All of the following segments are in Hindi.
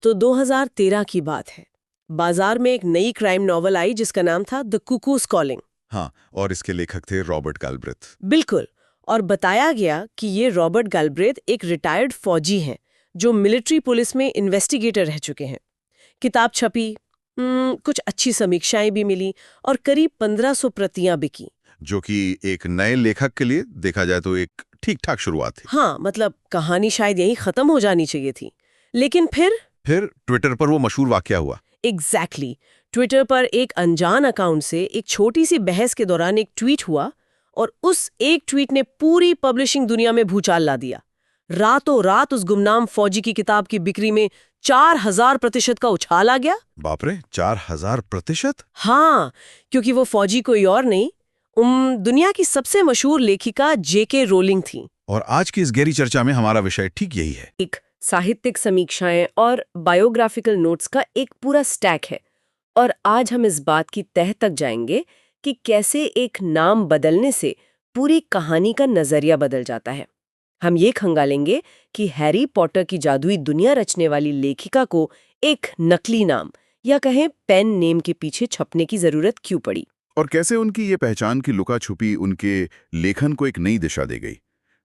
तो 2013 की बात है। बाजार में एक नई क्राइम नॉवल आई जिसका नाम था द कुकूज कॉलिंग। हाँ, और इसके लेखक थे रॉबर्ट गैल्ब्रेथ। बिल्कुल। और बताया गया कि ये रॉबर्ट गैल्ब्रेथ एक रिटायर्ड फौजी हैं जो मिलिट्री पुलिस में इन्वेस्टिगेटर रह चुके हैं। किताब छपी, कुछ अच्छी समीक्षाएं भी मिली और करीब 1500 प्रतियां बिकी, जो कि एक नए लेखक के लिए देखा जाए तो एक ठीक-ठाक शुरुआत थी। हाँ, मतलब कहानी शायद यहीं खत्म हो जानी चाहिए थी। लेकिन फिर ट्विटर पर वो मशहूर वाकया हुआ। एग्जैक्टली ट्विटर पर एक अनजान अकाउंट से एक छोटी सी बहस के दौरान एक ट्वीट हुआ और उस एक ट्वीट ने पूरी पब्लिशिंग दुनिया में भूचाल ला दिया। रातों रात उस गुमनाम फौजी की किताब की बिक्री में 4000% का उछाल आ गया। बाप रे, 4000%? हाँ, क्योंकि वो फौजी कोई और नहीं, दुनिया की सबसे मशहूर लेखिका जेके रोलिंग थी। और आज की इस गहरी चर्चा में हमारा विषय ठीक यही है। एक साहित्यिक समीक्षाएं और बायोग्राफिकल नोट्स का एक पूरा स्टैक है। और आज हम इस बात की तह तक जाएंगे कि कैसे एक नाम बदलने से पूरी कहानी का नजरिया बदल जाता है। हम ये खंगालेंगे कि हैरी पॉटर की जादुई दुनिया रचने वाली लेखिका को एक नकली नाम या कहें पेन नेम के पीछे छपने की जरूरत क्यों पड़ी, और कैसे उनकी ये पहचान की लुका छुपी उनके लेखन को एक नई दिशा दे गई।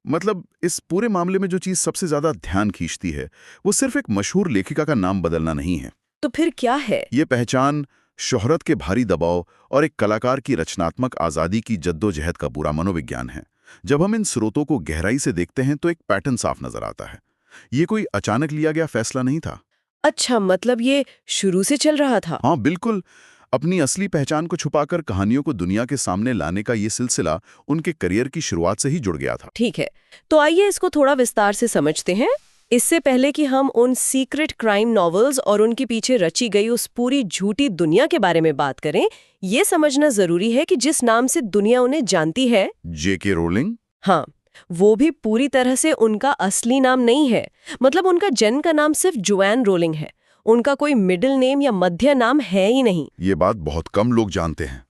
मतलब इस पूरे मामले में जो चीज सबसे ज्यादा ध्यान खींचती है वो सिर्फ एक मशहूर लेखिका का नाम बदलना नहीं है। तो फिर क्या है? ये पहचान शोहरत के भारी दबाव और एक कलाकार की रचनात्मक आजादी की जद्दोजहद का पूरा मनोविज्ञान है। जब हम इन स्रोतों को गहराई से देखते हैं तो एक पैटर्न साफ नजर आता है। ये कोई अचानक लिया गया फैसला नहीं था। अच्छा, मतलब ये शुरू से चल रहा था? हाँ बिल्कुल। अपनी असली पहचान को छुपाकर कहानियों को दुनिया के सामने लाने का ये सिलसिला उनके करियर की शुरुआत से ही जुड़ गया था। ठीक है, तो आइए इसको थोड़ा विस्तार से समझते हैं। इससे पहले कि हम उन सीक्रेट क्राइम नॉवेल्स और उनके पीछे रची गई उस पूरी झूठी दुनिया के बारे में बात करें, ये समझना जरूरी है कि जिस नाम से दुनिया उन्हें जानती है, जेके रोलिंग, हाँ, वो भी पूरी तरह से उनका असली नाम नहीं है। मतलब उनका जन्म का नाम सिर्फ जोएन रोलिंग है, उनका कोई मिडिल नेम या मध्य नाम है ही नहीं। ये बात बहुत कम लोग जानते हैं,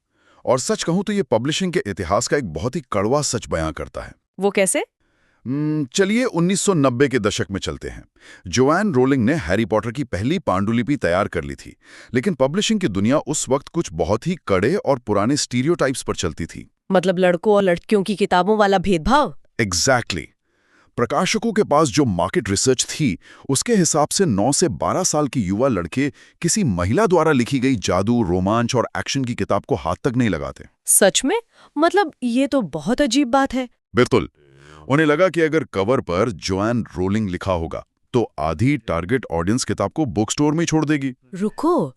और सच कहूं तो ये पब्लिशिंग के इतिहास का एक बहुत ही कड़वा सच बयां करता है। वो कैसे? चलिए 1990 के दशक में चलते हैं। जोएन रोलिंग ने हैरी पॉटर की पहली पांडुलिपि तैयार कर ली थी, लेकिन पब्लिशिंग की दुनिया उस वक्त कुछ बहुत ही कड़े और पुराने स्टीरियोटाइप्स पर चलती थी। मतलब लड़कों और लड़कियों की किताबों वाला भेदभाव। एग्जैक्टली। प्रकाशकों के पास जो मार्केट रिसर्च थी उसके हिसाब से 9 से 12 साल की युवा लड़के किसी महिला द्वारा लिखी गई जादू, रोमांच और एक्शन की किताब को हाथ तक नहीं लगाते। सच में? मतलब ये तो बहुत अजीब बात है। बिल्कुल। उन्हें लगा कि अगर कवर पर जोएन रोलिंग लिखा होगा तो आधी टारगेट ऑडियंस किताब को बुक स्टोर में छोड़ देगी। रुको,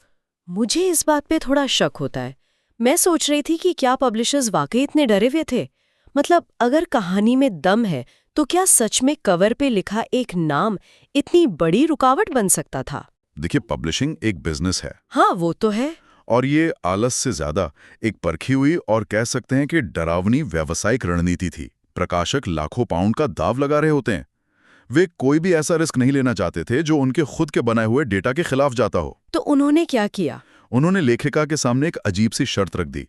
मुझे इस बात पे थोड़ा शक होता है। मैं सोच रही थी कि क्या पब्लिशर्स वाकई इतने डरे हुए थे। मतलब अगर कहानी में दम है तो क्या सच में कवर पे लिखा एक नाम इतनी बड़ी रुकावट बन सकता था? देखिए, पब्लिशिंग एक बिजनेस है। हाँ, वो तो है। और ये आलस से ज्यादा एक परखी हुई और कह सकते हैं कि डरावनी व्यावसायिक रणनीति थी। प्रकाशक लाखों पाउंड का दाव लगा रहे होते हैं। वे कोई भी ऐसा रिस्क नहीं लेना चाहते थे जो उनके खुद के बनाए हुए डेटा के खिलाफ जाता हो। तो उन्होंने क्या किया? उन्होंने लेखिका के सामने एक अजीब सी शर्त रख दी।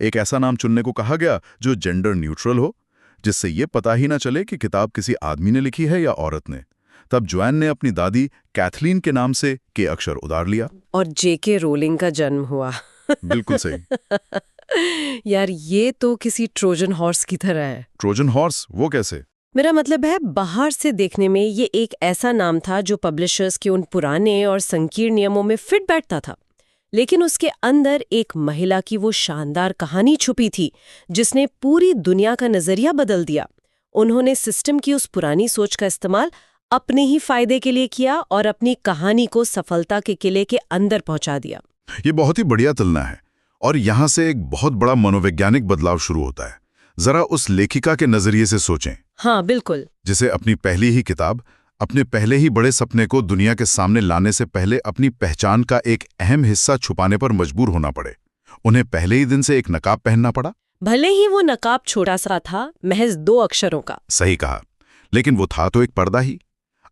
एक ऐसा नाम चुनने को कहा गया जो जेंडर न्यूट्रल हो, जिससे ये पता ही ना चले कि किताब किसी आदमी ने लिखी है या औरत ने। तब जोएन ने अपनी दादी कैथलीन के नाम से के अक्षर उधार लिया और जेके रोलिंग का जन्म हुआ। बिल्कुल सही। यार, ये तो किसी ट्रोजन हॉर्स की तरह है। Trojan horse? वो कैसे? मेरा मतलब है, बाहर से देखने में ये एक ऐसा नाम था जो पब्लिशर्स के उन पुराने और संकीर्ण नियमों में फिट बैठता था, लेकिन उसके अंदर एक महिला की वो शानदार कहानी छुपी थी जिसने पूरी दुनिया का नजरिया बदल दिया। उन्होंने सिस्टम की उस पुरानी सोच का इस्तेमाल अपने ही फायदे के लिए किया और अपनी कहानी को सफलता के किले के अंदर पहुंचा दिया। ये बहुत ही बढ़िया तुलना है, और यहां से एक बहुत बड़ा मनोवैज्ञानिक बदलाव शुरू होता है। जरा उस लेखिका के नजरिए से सोचें। हाँ बिल्कुल। जिसे अपनी पहली ही किताब, अपने पहले ही बड़े सपने को दुनिया के सामने लाने से पहले अपनी पहचान का एक अहम हिस्सा छुपाने पर मजबूर होना पड़े। उन्हें पहले ही दिन से एक नकाब पहनना पड़ा। भले ही वो नकाब छोटा सा था, महज 2 अक्षरों का। सही कहा, लेकिन वो था तो एक पर्दा ही।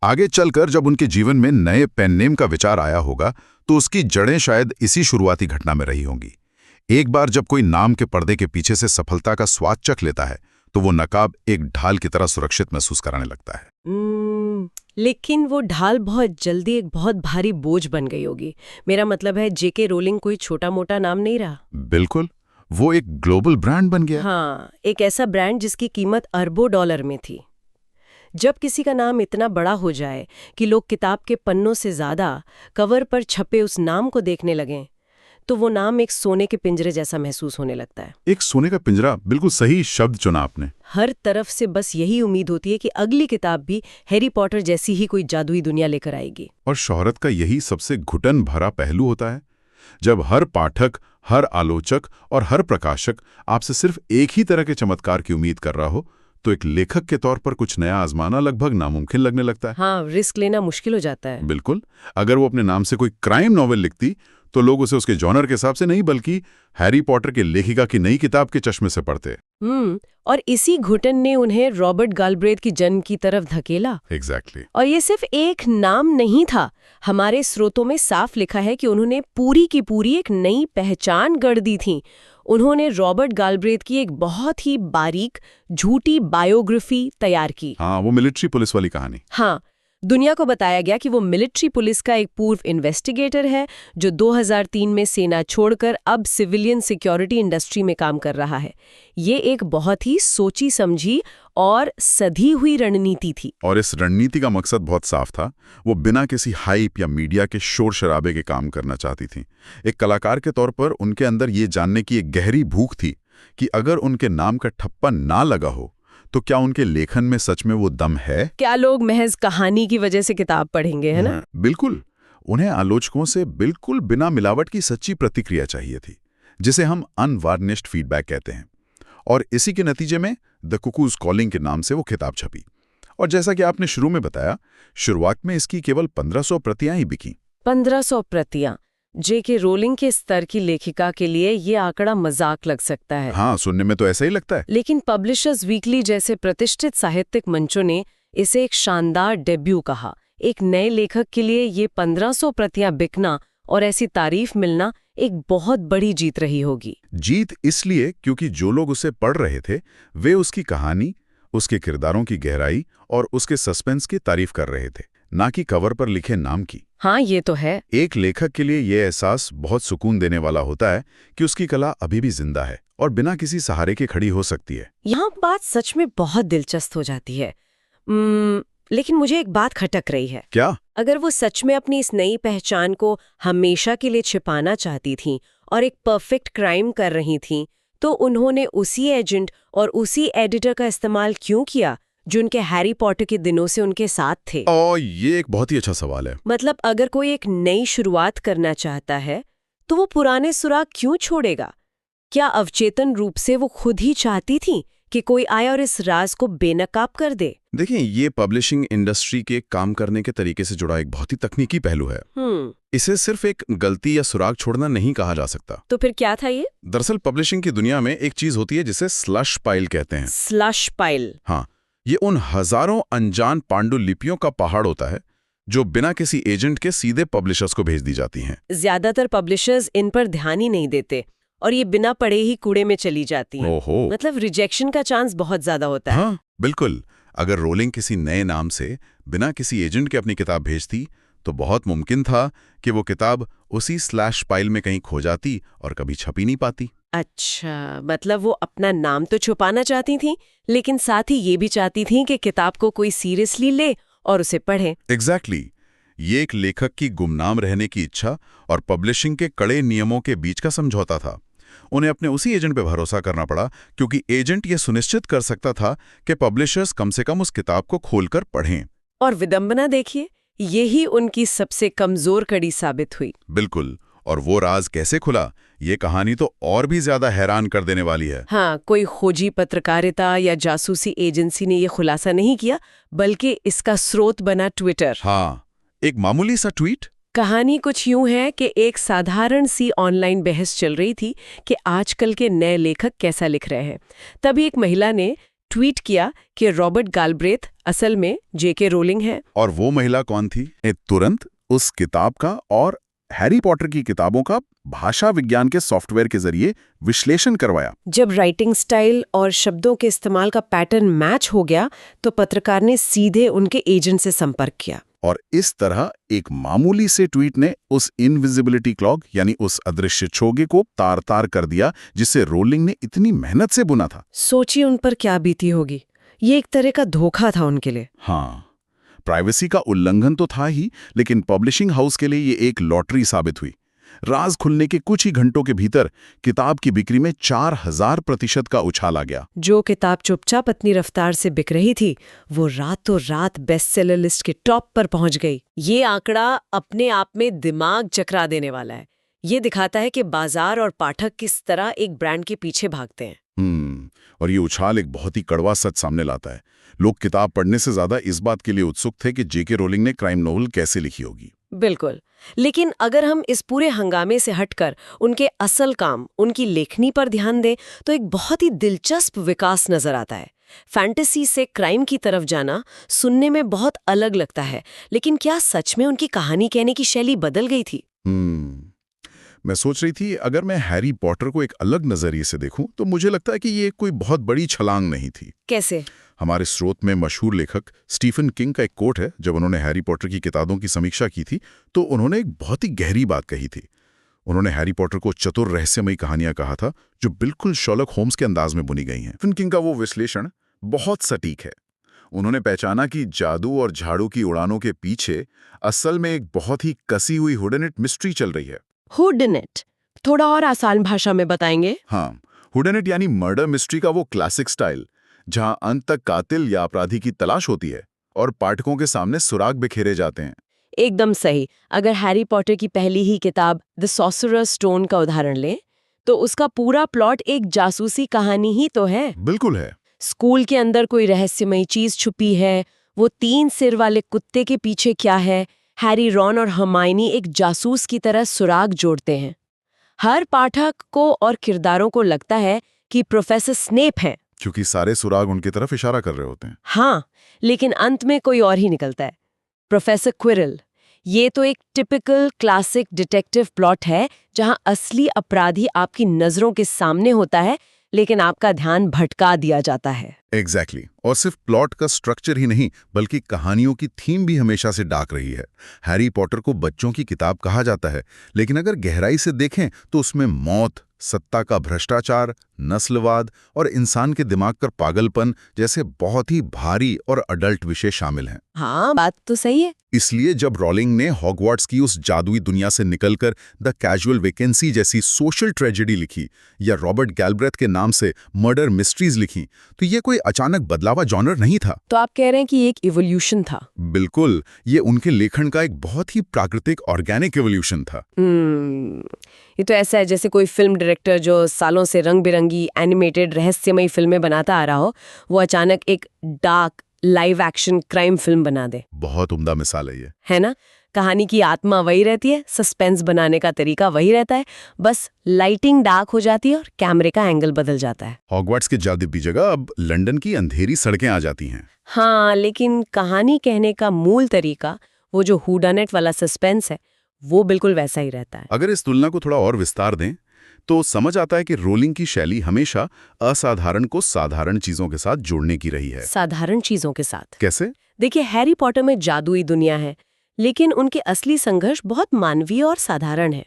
आगे चलकर जब उनके जीवन में नए पेन नेम का विचार आया होगा तो उसकी जड़ें शायद इसी शुरुआती घटना में रही होंगी। एक बार जब कोई नाम के पर्दे के पीछे से सफलता का स्वाद चख लेता है तो वो नकाब एक ढाल की तरह सुरक्षित महसूस कराने लगता है। लेकिन वो ढाल बहुत जल्दी एक बहुत भारी बोझ बन गई होगी। मेरा मतलब है जेके रोलिंग कोई छोटा मोटा नाम नहीं रहा। बिल्कुल, वो एक ग्लोबल ब्रांड बन गया। हाँ, एक ऐसा ब्रांड जिसकी कीमत अरबों डॉलर में थी। जब किसी का नाम इतना बड़ा हो जाए कि लोग किताब के पन्नों से ज्यादा कवर पर छपे उस नाम को देखने लगें, तो वो नाम एक सोने के पिंजरे जैसा महसूस होने लगता है। एक सोने का पिंजरा, बिल्कुल सही शब्द चुना आपने। हर तरफ से बस यही उम्मीद होती है कि अगली किताब भी हैरी पॉटर जैसी ही कोई जादुई दुनिया लेकर आएगी। और शोहरत का यही सबसे घुटन भरा पहलू होता है। जब हर पाठक, हर आलोचक और हर प्रकाशक आपसे सिर्फ एक ही तरह के चमत्कार की उम्मीद कर रहा हो, तो एक लेखक के तौर पर कुछ नया आजमाना लगभग नामुमकिन लगने लगता है। हाँ, रिस्क लेना मुश्किल हो जाता है। बिल्कुल। अगर वो अपने नाम से कोई क्राइम नॉवेल लिखती तो लोग उसे उसके जॉनर के हिसाब से नहीं, बल्कि हैरी पॉटर के लेखिका की नई किताब के चश्मे से पढ़ते। और इसी घुटन ने उन्हें रॉबर्ट गालब्रेथ की जन्म की तरफ धकेला। एग्जैक्टली। और ये सिर्फ एक नाम नहीं था। हमारे स्रोतों में साफ लिखा है कि उन्होंने पूरी की पूरी एक नई पहचान गढ़ दी थी। उन्होंने रॉबर्ट गालब्रेथ की एक बहुत ही बारीक झूठी बायोग्राफी तैयार की। हाँ, वो मिलिट्री पुलिस वाली कहानी। हाँ, दुनिया को बताया गया कि वो मिलिट्री पुलिस का एक पूर्व इन्वेस्टिगेटर है जो 2003 में सेना छोड़कर अब सिविलियन सिक्योरिटी इंडस्ट्री में काम कर रहा है। ये एक बहुत ही सोची समझी और सधी हुई रणनीति थी। और इस रणनीति का मकसद बहुत साफ था। वो बिना किसी हाइप या मीडिया के शोर शराबे के काम करना चाहती थी। एक कलाकार के तौर पर उनके अंदर ये जानने की एक गहरी भूख थी कि अगर उनके नाम का ठप्पा ना लगा हो तो क्या उनके लेखन में सच में वो दम है? क्या लोग महज कहानी की वजह से किताब पढ़ेंगे, है ना? बिल्कुल। उन्हें आलोचकों से बिल्कुल बिना मिलावट की सच्ची प्रतिक्रिया चाहिए थी, जिसे हम अनवार्निश्ड फीडबैक कहते हैं। और इसी के नतीजे में द कुकूज कॉलिंग के नाम से वो किताब छपी। और जैसा कि आपने शुरू में बताया, शुरुआत में इसकी केवल 1500 प्रतियां ही बिकी। 1500 प्रतियां। जेके रोलिंग के स्तर की लेखिका के लिए ये आंकड़ा मजाक लग सकता है। हाँ, सुनने में तो ऐसा ही लगता है। लेकिन पब्लिशर्स वीकली जैसे प्रतिष्ठित साहित्यिक मंचों ने इसे एक शानदार डेब्यू कहा। एक नए लेखक के लिए ये 1500 प्रतियां बिकना और ऐसी तारीफ मिलना एक बहुत बड़ी जीत रही होगी। जीत इसलिए क्योंकि जो लोग उसे पढ़ रहे थे वे उसकी कहानी, उसके किरदारों की गहराई और उसके सस्पेंस की तारीफ कर रहे थे, ना कि कवर पर लिखे नाम की। हाँ, ये तो है। एक लेखक के लिए यह एहसास बहुत सुकून देने वाला होता है कि उसकी कला अभी भी जिंदा है और बिना किसी सहारे के खड़ी हो सकती है। यहाँ बात सच में बहुत दिलचस्प हो जाती है। लेकिन मुझे एक बात खटक रही है। क्या? अगर वो सच में अपनी इस नई पहचान को हमेशा के लिए छिपाना चाहती थीं और एक परफेक्ट क्राइम कर रही थीं, तो उन्होंने उसी एजेंट और उसी एडिटर का इस्तेमाल क्यों किया जो उनके हैरी पॉटर के दिनों से उनके साथ थे? ये एक बहुत ही अच्छा सवाल है। मतलब अगर कोई एक नई शुरुआत करना चाहता है तो वो पुराने सुराग क्यों छोड़ेगा? क्या अवचेतन रूप से वो खुद ही चाहती थी कि कोई आए और इस राज को बेनकाब कर दे? देखिए, ये पब्लिशिंग इंडस्ट्री के काम करने के तरीके से जुड़ा एक बहुत ही तकनीकी पहलू है। इसे सिर्फ एक गलती या सुराग छोड़ना नहीं कहा जा सकता। तो फिर क्या था ये? दरअसल पब्लिशिंग की दुनिया में एक चीज होती है जिसे स्लश पाइल कहते हैं। Slush pile? हाँ, ये उन हजारों अनजान पांडुलिपियों का पहाड़ होता है जो बिना किसी एजेंट के सीधे पब्लिशर्स को भेज दी जाती हैं। ज्यादातर पब्लिशर्स इन पर ध्यान ही नहीं देते और ये बिना पढ़े ही कूड़े में चली जाती हैं। ओहो। मतलब रिजेक्शन का चांस बहुत ज्यादा होता है। हाँ, बिल्कुल। अगर रोलिंग किसी नए नाम से बिना किसी एजेंट के अपनी किताब भेजती तो बहुत मुमकिन था कि वो किताब उसी स्लैश पाइल में कहीं खो जाती और कभी छपी नहीं पाती। अच्छा, मतलब वो अपना नाम तो छुपाना चाहती थी, लेकिन साथ ही ये भी चाहती थी कि किताब को कोई सीरियसली ले और उसे पढ़े। एग्जैक्टली। ये एक लेखक की गुमनाम रहने की इच्छा और पब्लिशिंग के कड़े नियमों के बीच का समझौता था। उन्हें अपने उसी एजेंट पे भरोसा करना पड़ा क्योंकि एजेंट ये सुनिश्चित कर सकता था कि पब्लिशर्स कम से कम उस किताब को खोलकर पढ़ें। और विडंबना देखिए, यही उनकी सबसे कमजोर कड़ी साबित हुई। बिल्कुल। और वो राज कैसे खुला, ये कहानी तो और भी ज्यादा हैरान कर देने वाली है। हाँ, कोई खोजी पत्रकारिता या जासूसी एजेंसी ने ये खुलासा नहीं किया, बल्कि इसका स्रोत बना ट्विटर। हाँ, एक मामूली सा ट्वीट। कहानी कुछ यूं है कि एक साधारण सी ऑनलाइन बहस चल रही थी कि आजकल के नए लेखक कैसा लिख रहे हैं। तभी एक महिला ने ट्वीट किया कि रॉबर्ट गालब्रेथ असल में जेके रोलिंग है। और वो महिला कौन थी? तुरंत उस किताब का और हैरी पॉटर की किताबों का भाषा विज्ञान के सॉफ्टवेयर के जरिए विश्लेषण करवाया। जब राइटिंग स्टाइल और शब्दों के इस्तेमाल का पैटर्न मैच हो गया तो पत्रकार ने सीधे उनके एजेंट से संपर्क किया। और इस तरह एक मामूली से ट्वीट ने उस इनविजिबिलिटी क्लॉक यानी उस अदृश्य छोगे को तार-तार कर दिया जिसे रोलिंग ने इतनी मेहनत से बुना था। सोचिए उन पर क्या बीती होगी। ये एक तरह का धोखा था उनके लिए। हाँ, प्राइवेसी का उल्लंघन तो था ही, लेकिन पब्लिशिंग हाउस के लिए ये एक लॉटरी साबित हुई। राज खुलने के कुछ ही घंटों के भीतर किताब की बिक्री में 4000% का उछाल आ गया। जो किताब चुपचाप अपनी रफ्तार से बिक रही थी वो रातों रात बेस्ट सेलर लिस्ट के टॉप पर पहुंच गई। ये आंकड़ा अपने आप में दिमाग चकरा देने वाला है। ये दिखाता है कि बाजार और पाठक किस तरह एक ब्रांड के पीछे भागते हैं। और ये उछाल एक बहुत ही कड़वा सच सामने लाता है। लोग किताब पढ़ने से ज्यादा इस बात के लिए उत्सुक थे कि जेके रोलिंग ने क्राइम नॉवल कैसे लिखी होगी। बिल्कुल, लेकिन अगर हम इस पूरे हंगामे से हटकर उनके असल काम, उनकी लेखनी पर ध्यान दें तो एक बहुत ही दिलचस्प विकास नजर आता है। फैंटेसी से क्राइम की तरफ जाना सुनने में बहुत अलग लगता है, लेकिन क्या सच में उनकी कहानी कहने की शैली बदल गई थी? मैं सोच रही थी अगर मैं हैरी पॉटर को एक अलग नजरिए से देखूं तो मुझे लगता है कि ये कोई बहुत बड़ी छलांग नहीं थी। कैसे? हमारे स्रोत में मशहूर लेखक स्टीफन किंग का एक कोट है। जब उन्होंने हैरी पॉटर की किताबों की समीक्षा की थी तो उन्होंने एक बहुत ही गहरी बात कही थी। उन्होंने हैरी पॉटर को चतुर रहस्यमयी कहानियां कहा था जो बिल्कुल शर्लॉक होम्स के अंदाज में बुनी गई हैं। स्टीफन किंग का वो विश्लेषण बहुत सटीक है। उन्होंने पहचाना कि जादू और झाड़ू की उड़ानों के पीछे असल में एक बहुत ही कसी हुई हुडनेट मिस्ट्री चल रही है। हुडनेट थोड़ा और आसान भाषा में बताएंगे? हाँ, हुडनेट यानी मर्डर मिस्ट्री का वो क्लासिक स्टाइल जहां अंत तक कातिल या अपराधी की तलाश होती है और पाठकों के सामने सुराग बिखेरे जाते हैं। एकदम सही। अगर हैरी पॉटर की पहली ही किताब द सॉर्सरर्स स्टोन का उदाहरण लें तो उसका पूरा प्लॉट एक जासूसी कहानी ही तो है। बिल्कुल है। स्कूल के अंदर कोई रहस्यमयी चीज छुपी है, वो 3 सिर वाले कुत्ते के पीछे क्या है, हैरी, रॉन और हर्माइनी एक जासूस की तरह सुराग जोड़ते हैं। हर पाठक को और किरदारों को लगता है कि प्रोफेसर स्नेप हैं, क्योंकि सारे सुराग उनकी तरफ इशारा कर रहे होते हैं। हाँ, लेकिन अंत में कोई और ही निकलता है, प्रोफेसर क्विरल। ये तो एक टिपिकल क्लासिक डिटेक्टिव प्लॉट है जहां असली अपराधी आपकी नजरों के सामने होता है लेकिन आपका ध्यान भटका दिया जाता है। एग्जैक्टली। और सिर्फ प्लॉट का स्ट्रक्चर ही नहीं बल्कि कहानियों की थीम भी हमेशा से डाक रही है। हैरी पॉटर को बच्चों की किताब कहा जाता है, लेकिन अगर गहराई से देखें तो उसमें मौत, सत्ता का भ्रष्टाचार, नस्लवाद और इंसान के दिमाग का पागलपन जैसे बहुत ही भारी और अडल्ट विषय शामिल हैं। हाँ, बात तो सही है। इसलिए जब रोलिंग ने हॉगवार्ट्स की उस जादुई दुनिया से निकलकर द कैजुअल वैकेंसी जैसी सोशल ट्रेजेडी लिखी या रॉबर्ट गैलब्रेथ के नाम से मर्डर मिस्ट्रीज लिखी तो ये कोई अचानक बदलावा जॉनर नहीं था। तो आप कह रहे हैं कि एक इवोल्यूशन था? बिल्कुल, ये उनके लेखन का एक बहुत ही प्राकृतिक ऑर्गेनिक इवोल्यूशन था। ये तो ऐसा है जैसे कोई फिल्म डायरेक्टर जो सालों से रंग बिरंगी एनिमेटेड रहस्यमयी फिल्में बनाता आ रहा हो, वो अचानक एक dark live action crime film बना दे। बहुत उम्दा मिसाल है ये, है ना? कहानी की आत्मा वही रहती है, सस्पेंस बनाने का तरीका वही रहता है, बस लाइटिंग डार्क हो जाती है और कैमरे का एंगल बदल जाता है। हॉगवार्ट्स की जादुई जगह अब लंदन की अंधेरी सड़कें आ जाती हैं। हाँ, लेकिन कहानी कहने का मूल तरीका, वो जो हूडानेट वाला सस्पेंस है, वो बिल्कुल वैसा ही रहता है। अगर इस तुलना को थोड़ा और विस्तार दें तो समझ आता है कि रोलिंग की शैली हमेशा असाधारण को साधारण चीजों के साथ जोड़ने की रही है। साधारण चीजों के साथ कैसे? देखिए, हैरी पॉटर में जादुई दुनिया है, लेकिन उनके असली संघर्ष बहुत मानवीय और साधारण है।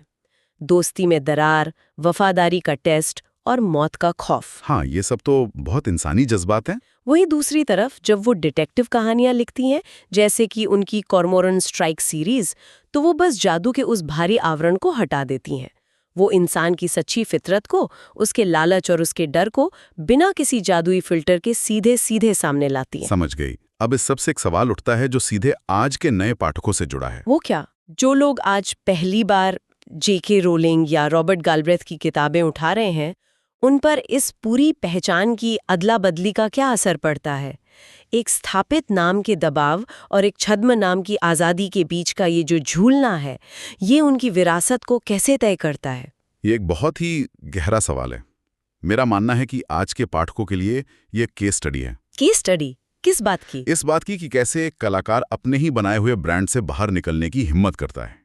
दोस्ती में दरार, वफादारी का टेस्ट और मौत का खौफ। हाँ, ये सब तो बहुत इंसानी जज्बात हैं। वही दूसरी तरफ जब वो डिटेक्टिव कहानियां लिखती हैं, जैसे कि उनकी कॉर्मोरन स्ट्राइक सीरीज, तो वो बस जादू के उस भारी आवरण को हटा देती हैं। वो इंसान की सच्ची फितरत को, उसके लालच और उसके डर को बिना किसी जादुई फिल्टर के सीधे सीधे सामने लाती हैं। समझ गई। अब इस सबसे एक सवाल उठता है जो सीधे आज के नए पाठकों से जुड़ा है। वो क्या? जो लोग आज पहली बार जेके रोलिंग या रॉबर्ट गैलब्रेथ की किताबें उठा रहे हैं, उन पर इस पूरी पहचान की अदला बदली का क्या असर पड़ता है? एक स्थापित नाम के दबाव और एक छद्म नाम की आज़ादी के बीच का ये जो झूलना है, ये उनकी विरासत को कैसे तय करता है? ये एक बहुत ही गहरा सवाल है। मेरा मानना है कि आज के पाठकों के लिए ये केस स्टडी है। Case study? किस बात की? इस बात की कि कैसे एक कलाकार अपने ही बनाए हुए ब्रांड से बाहर निकलने की हिम्मत करता है।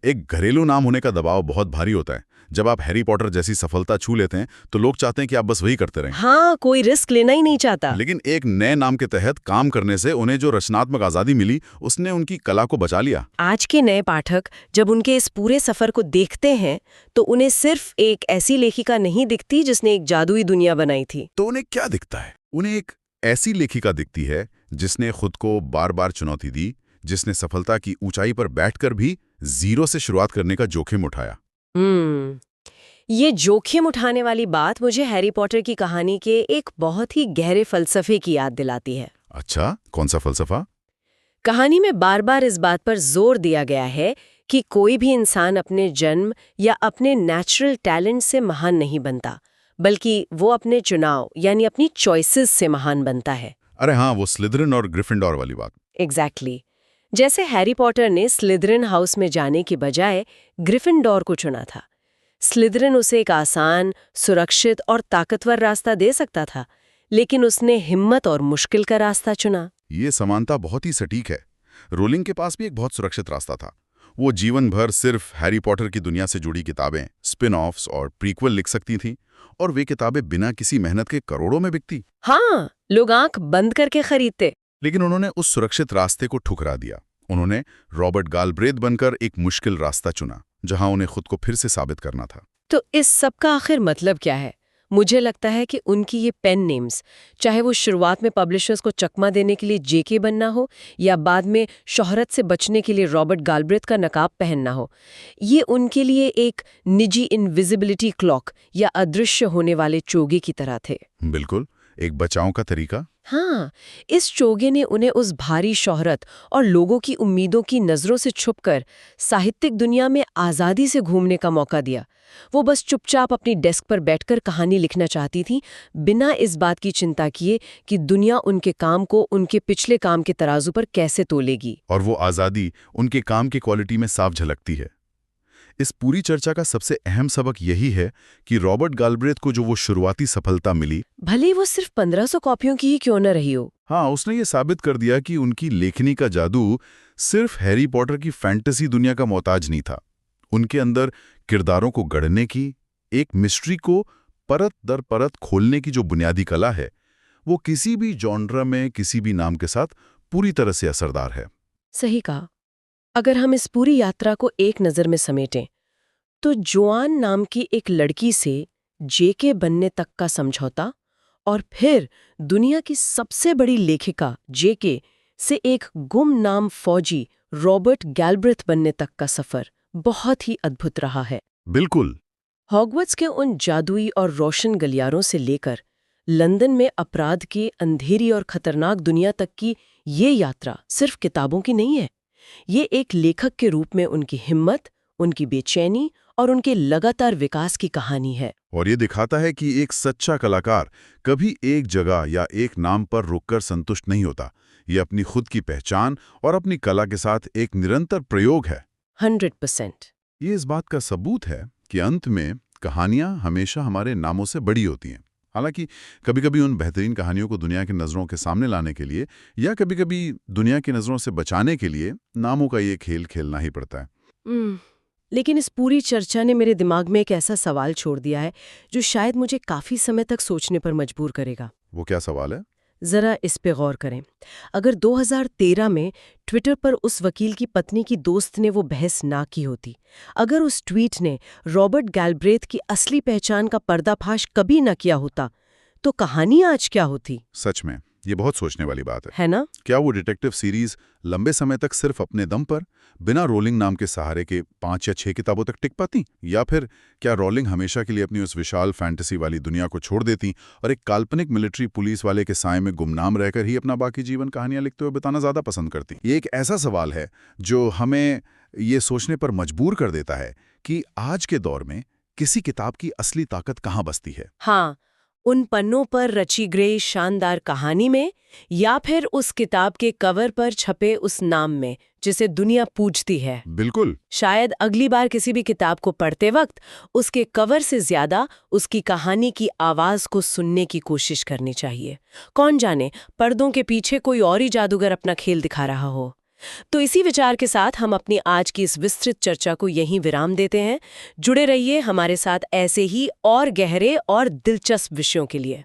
एक घरेलू नाम होने का दबाव बहुत भारी होता है। जब आप हैरी पॉटर जैसी सफलता छू लेते हैं तो लोग चाहते हैं कि आप बस वही करते रहें। हाँ, कोई रिस्क लेना ही नहीं चाहता। लेकिन एक नए नाम के तहत काम करने से उन्हें जो रचनात्मक आजादी मिली, उसने उनकी कला को बचा लिया। आज के नए पाठक जब उनके इस पूरे सफर को देखते हैं तो उन्हें सिर्फ एक ऐसी लेखिका नहीं दिखती जिसने एक जादुई दुनिया बनाई थी। तो उन्हें क्या दिखता है? उन्हें एक ऐसी लेखिका दिखती है जिसने खुद को बार बार चुनौती दी, जिसने सफलता की ऊंचाई पर बैठकर भी जीरो से शुरुआत करने का जोखिम उठाया। ये जोखिम उठाने वाली बात मुझे हैरी पॉटर की कहानी के एक बहुत ही गहरे फलसफे की याद दिलाती है। अच्छा, कौन सा फलसफा? कहानी में बार बार इस बात पर जोर दिया गया है कि कोई भी इंसान अपने जन्म या अपने नेचुरल टैलेंट से महान नहीं बनता, बल्कि वो अपने चुनाव यानी अपनी चॉइसेस से महान बनता है। अरे हाँ, वो स्लिदरिन और ग्रिफिंडोर वाली बात। एग्जैक्टली। जैसे हैरी पॉटर ने स्लिदरिन हाउस में जाने की बजाय ग्रिफिंडोर को चुना था। स्लिदरिन उसे एक आसान, सुरक्षित और ताकतवर रास्ता दे सकता था, लेकिन उसने हिम्मत और मुश्किल का रास्ता चुना। ये समानता बहुत ही सटीक है। रोलिंग के पास भी एक बहुत सुरक्षित रास्ता था। वो जीवन भर सिर्फ हैरी पॉटर की दुनिया से जुड़ी किताबें, स्पिन ऑफ्स और प्रीक्वल लिख सकती थीं, और वे किताबें बिना किसी मेहनत के करोड़ों में बिकती। हाँ, लोग आंख बंद करके खरीदते। लेकिन उन्होंने उस सुरक्षित रास्ते को ठुकरा दिया। उन्होंने रॉबर्ट गालब्रेथ बनकर एक मुश्किल रास्ता चुना, जहां उन्हें खुद को फिर से साबित करना था। तो इस सब का आखिर मतलब क्या है? मुझे लगता है कि उनकी ये पेन नेम्स, चाहे वो शुरुआत में पब्लिशर्स को चकमा देने के लिए जेके बनना हो या बाद में शोहरत से बचने के लिए रॉबर्ट गालब्रेथ का नकाब पहनना हो, ये उनके लिए एक निजी इनविजिबिलिटी क्लॉक या अदृश्य होने वाले चोगे की तरह थे। बिल्कुल, एक बचाव का तरीका। हाँ, इस चोगे ने उन्हें उस भारी शोहरत और लोगों की उम्मीदों की नजरों से छुपकर साहित्यिक दुनिया में आज़ादी से घूमने का मौका दिया। वो बस चुपचाप अपनी डेस्क पर बैठकर कहानी लिखना चाहती थी, बिना इस बात की चिंता किए कि दुनिया उनके काम को उनके पिछले काम के तराजू पर कैसे तोलेगी। और वो आज़ादी उनके काम की क्वालिटी में साफ झलकती है। इस पूरी चर्चा का सबसे अहम सबक यही है कि रॉबर्ट गालब्रेथ को जो वो शुरुआती सफलता मिली, भले वो सिर्फ 1500 कॉपियों की ही क्यों न रही हो, हाँ, उसने ये साबित कर दिया कि उनकी लेखनी का जादू सिर्फ हैरी पॉटर की फैंटेसी दुनिया का मोहताज नहीं था। उनके अंदर किरदारों को गढ़ने की, एक मिस्ट्री को परत दर परत खोलने की जो बुनियादी कला है, वो किसी भी जॉनरा में किसी भी नाम के साथ पूरी तरह से असरदार है। सही कहा। अगर हम इस पूरी यात्रा को एक नज़र में समेटें तो जोआन नाम की एक लड़की से जेके बनने तक का समझौता और फिर दुनिया की सबसे बड़ी लेखिका जेके से एक गुमनाम फौजी रॉबर्ट गैलब्रेथ बनने तक का सफर बहुत ही अद्भुत रहा है। बिल्कुल। हॉगवर्ट्स के उन जादुई और रोशन गलियारों से लेकर लंदन में अपराध की अंधेरी और खतरनाक दुनिया तक की ये यात्रा सिर्फ किताबों की नहीं है। ये एक लेखक के रूप में उनकी हिम्मत, उनकी बेचैनी और उनके लगातार विकास की कहानी है। और ये दिखाता है कि एक सच्चा कलाकार कभी एक जगह या एक नाम पर रुककर संतुष्ट नहीं होता। ये अपनी खुद की पहचान और अपनी कला के साथ एक निरंतर प्रयोग है। 100%। ये इस बात का सबूत है कि अंत में कहानियां हमेशा हमारे नामों से बड़ी होती हैं। हालांकि कभी-कभी उन बेहतरीन कहानियों को दुनिया की नज़रों के सामने लाने के लिए या कभी-कभी दुनिया की नज़रों से बचाने के लिए नामों का ये खेल खेलना ही पड़ता है। लेकिन इस पूरी चर्चा ने मेरे दिमाग में एक ऐसा सवाल छोड़ दिया है जो शायद मुझे काफी समय तक सोचने पर मजबूर करेगा। वो क्या सवाल है? जरा इस पे गौर करें। अगर 2013 में ट्विटर पर उस वकील की पत्नी की दोस्त ने वो बहस ना की होती, अगर उस ट्वीट ने रॉबर्ट गैलब्रेथ की असली पहचान का पर्दाफाश कभी ना किया होता, तो कहानी आज क्या होती? सच में ये बहुत सोचने वाली बात है ना? क्या वो डिटेक्टिव सीरीज लंबे समय तक सिर्फ अपने दम पर बिना रोलिंग नाम के सहारे के 5 या 6 किताबों तक टिक पाती, या फिर क्या रोलिंग हमेशा के लिए अपनी उस विशाल फैंटेसी वाली दुनिया को छोड़ देती और एक काल्पनिक मिलिट्री पुलिस वाले के साए में गुमनाम रहकर ही अपना बाकी जीवन कहानियां लिखते हुए बिताना ज्यादा पसंद करती? ये एक ऐसा सवाल है जो हमें ये सोचने पर मजबूर कर देता है कि आज के दौर में किसी किताब की असली ताकत कहाँ बसती है। हाँ, उन पन्नों पर रची गई शानदार कहानी में या फिर उस किताब के कवर पर छपे उस नाम में जिसे दुनिया पूजती है। बिल्कुल। शायद अगली बार किसी भी किताब को पढ़ते वक्त उसके कवर से ज्यादा उसकी कहानी की आवाज को सुनने की कोशिश करनी चाहिए। कौन जाने पर्दों के पीछे कोई और ही जादूगर अपना खेल दिखा रहा हो। तो इसी विचार के साथ हम अपनी आज की इस विस्तृत चर्चा को यहीं विराम देते हैं। जुड़े रहिए हमारे साथ ऐसे ही और गहरे और दिलचस्प विषयों के लिए।